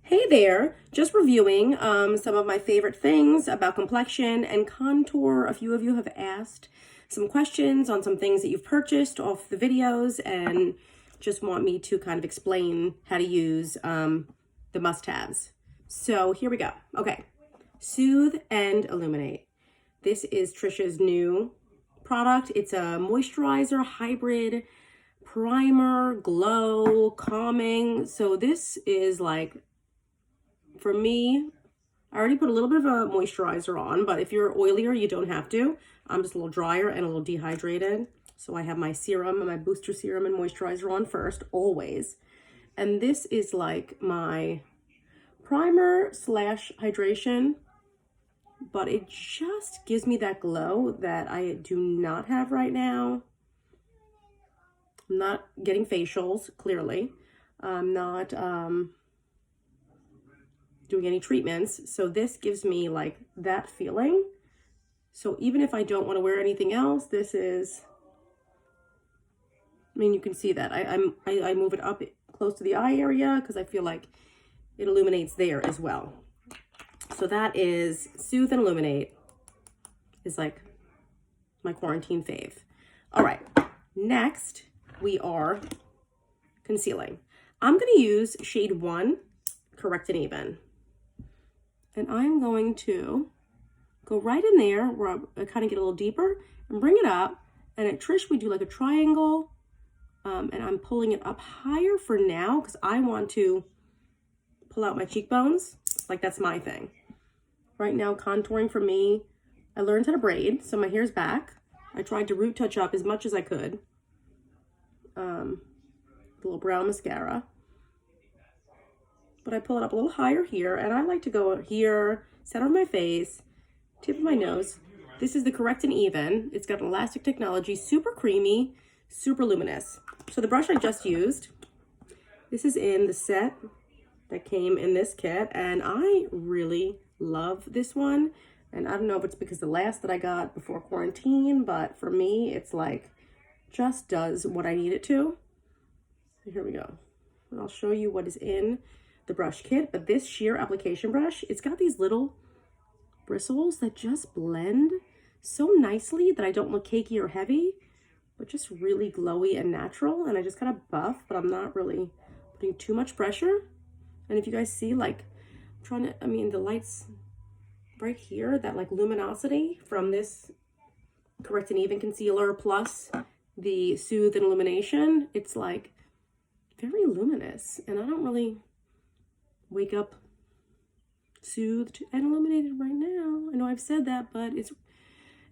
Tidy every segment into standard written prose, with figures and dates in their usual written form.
Hey there, just reviewing some of my favorite things about complexion and contour. A few of you have asked some questions on some things that you've purchased off the videos and just want me to kind of explain how to use the must-haves. So here we go. Okay, Soothe and Illuminate. This is Trisha's new product. It's a moisturizer, hybrid, primer, glow, calming. So this is like, for me, I already put a little bit of a moisturizer on, but if you're oilier, you don't have to. I'm just a little drier and a little dehydrated. So I have my serum and my booster serum and moisturizer on first, always. And this is like my primer slash hydration, but it just gives me that glow that I do not have right now. I'm not getting facials, clearly. I'm not doing any treatments. So this gives me like that feeling. So even if I don't want to wear anything else, this is, I mean, you can see that. I move it up close to the eye area because I feel like it illuminates there as well. So that is Soothe and Illuminate is like my quarantine fave. All right, next we are concealing. I'm going to use shade 1, Correct and Even. And I'm going to go right in there where I kind of get a little deeper and bring it up. And at Trish, we do like a triangle. And I'm pulling it up higher for now because I want to pull out my cheekbones. Like that's my thing. Right now, contouring for me, I learned how to braid, so my hair's back. I tried to root touch up as much as I could. A little brown mascara. But I pull it up a little higher here, and I like to go here, center of my face, tip of my nose. This is the Correct and Even. It's got elastic technology, super creamy, super luminous. So the brush I just used, this is in the set that came in this kit, and I really love this one. And I don't know if it's because the last that I got before quarantine, but for me, it's like, just does what I need it to. So here we go. And I'll show you what is in the brush kit, but this sheer application brush, it's got these little bristles that just blend so nicely that I don't look cakey or heavy, but just really glowy and natural. And I just kind of buff, but I'm not really putting too much pressure. And if you guys see, like, I'm trying to, I mean, the lights right here, that like luminosity from this Correct and Even concealer plus the Soothe and Illumination, it's like very luminous. And I don't really wake up soothed and illuminated right now. I know I've said that, but it's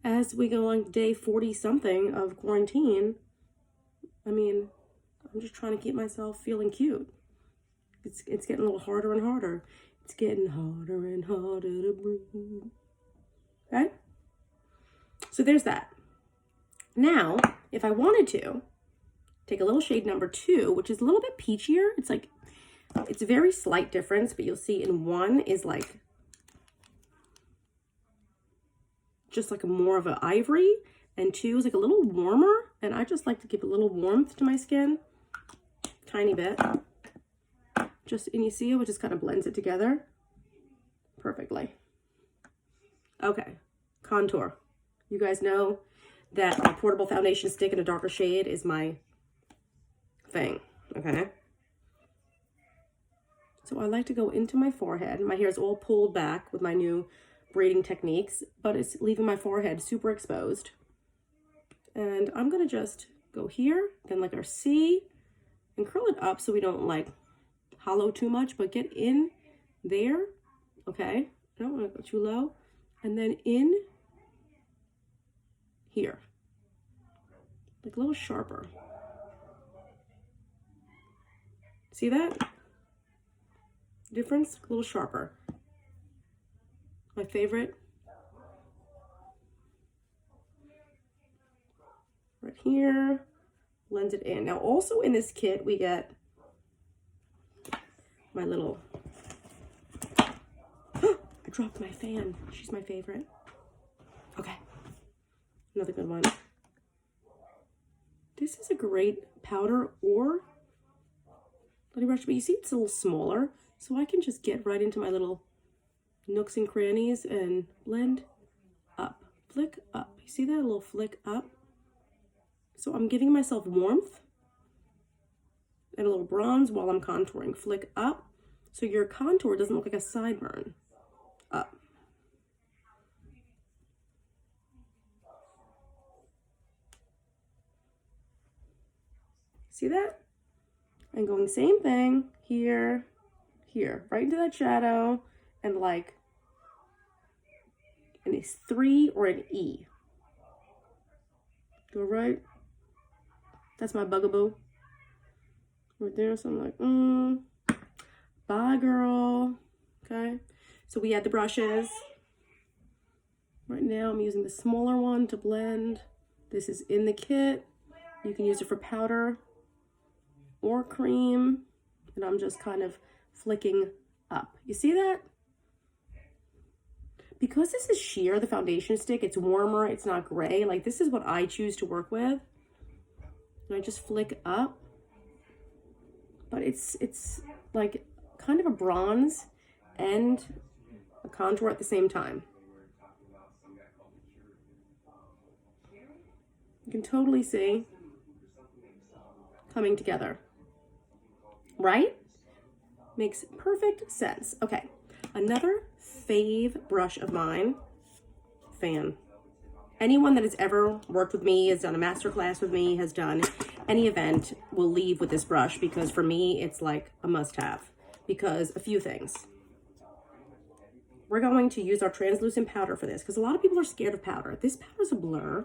as we go on day 40 something of quarantine. I mean, I'm just trying to keep myself feeling cute. It's getting a little harder and harder. It's getting harder and harder to breathe. Okay? So there's that. Now, if I wanted to, take a little shade number 2, which is a little bit peachier. It's like, it's a very slight difference, but you'll see in 1 is like, just like a more of an ivory, and 2 is like a little warmer, and I just like to give a little warmth to my skin, tiny bit. Just, and you see how it just kind of blends it together perfectly. Okay, contour. You guys know that a portable foundation stick in a darker shade is my thing, okay? So I like to go into my forehead. My hair is all pulled back with my new braiding techniques, but it's leaving my forehead super exposed. And I'm gonna just go here, then like our C, and curl it up so we don't like hollow too much, but get in there, okay? I don't want to go too low. And then in here, like a little sharper. See that difference? A little sharper. My favorite. Right here, blend it in. Now also in this kit, we get my little, I dropped my fan. She's my favorite. Okay, another good one. This is a great powder or bloody brush, but you see it's a little smaller. So I can just get right into my little nooks and crannies and blend up, flick up. You see that, a little flick up? So I'm giving myself warmth and a little bronze while I'm contouring. Flick up, so your contour doesn't look like a sideburn. Up. See that? And going same thing here, here, right into that shadow, and like an 3 or an E. Go right. That's my bugaboo. Right there, so I'm like, bye girl. Okay, so we add the brushes. Right now I'm using the smaller one to blend. This is in the kit. You can use it for powder or cream. And I'm just kind of flicking up. You see that? Because this is sheer, the foundation stick, it's warmer, it's not gray. Like, this is what I choose to work with. And I just flick up. But it's like kind of a bronze and a contour at the same time. You can totally see coming together, right? Makes perfect sense. Okay, another fave brush of mine, fan. Anyone that has ever worked with me, has done a master class with me, has done any event, will leave with this brush, because for me, it's like a must-have. Because a few things. We're going to use our translucent powder for this, because a lot of people are scared of powder. This powder is a blur.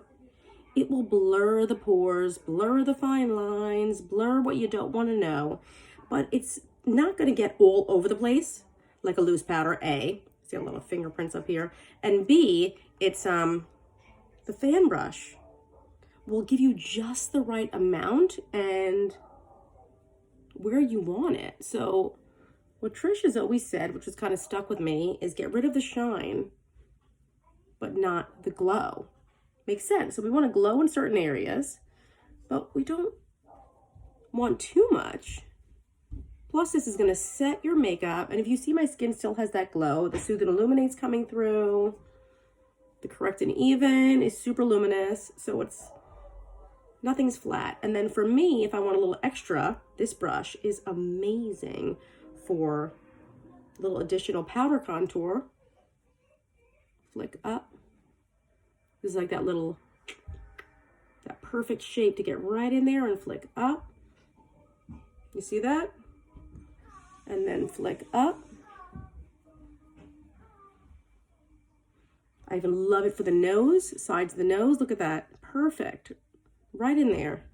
It will blur the pores, blur the fine lines, blur what you don't want to know. But it's not going to get all over the place like a loose powder, A. See a little fingerprints up here. And B, it's the fan brush will give you just the right amount and where you want it. So what Trish has always said, which was kind of stuck with me, is get rid of the shine, but not the glow. Makes sense. So we want to glow in certain areas, but we don't want too much. Plus, this is going to set your makeup. And if you see my skin still has that glow, the Soothe and Illuminate's coming through. The Correct and Even is super luminous. So nothing's flat. And then for me, if I want a little extra, this brush is amazing for a little additional powder contour. Flick up. This is like that perfect shape to get right in there and flick up. You see that? And then flick up. I even love it for the nose, sides of the nose. Look at that. Perfect. Right in there.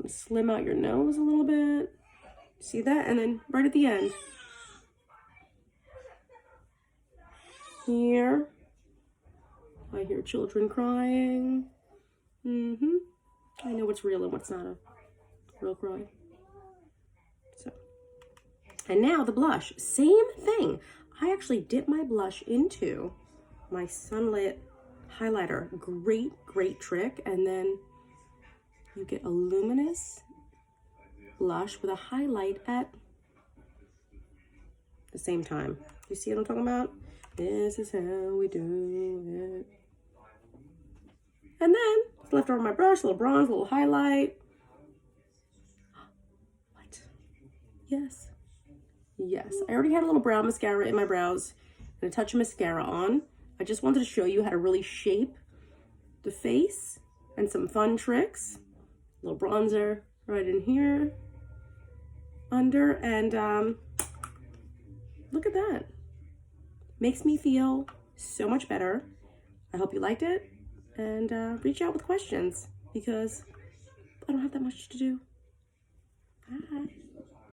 Slim out your nose a little bit. See that? And then right at the end. Here. I hear children crying. I know what's real and what's not a real cry. So, and now the blush. Same thing. I actually dip my blush into my Sunlit highlighter. Great, great trick. And then you get a luminous blush with a highlight at the same time. You see what I'm talking about? This is how we do it. And then, left over my brush, a little bronze, a little highlight. What? Yes. Yes. I already had a little brown mascara in my brows and a touch of mascara on. I just wanted to show you how to really shape the face and some fun tricks. A little bronzer right in here, under, and look at that. Makes me feel so much better. I hope you liked it, and reach out with questions because I don't have that much to do. Bye.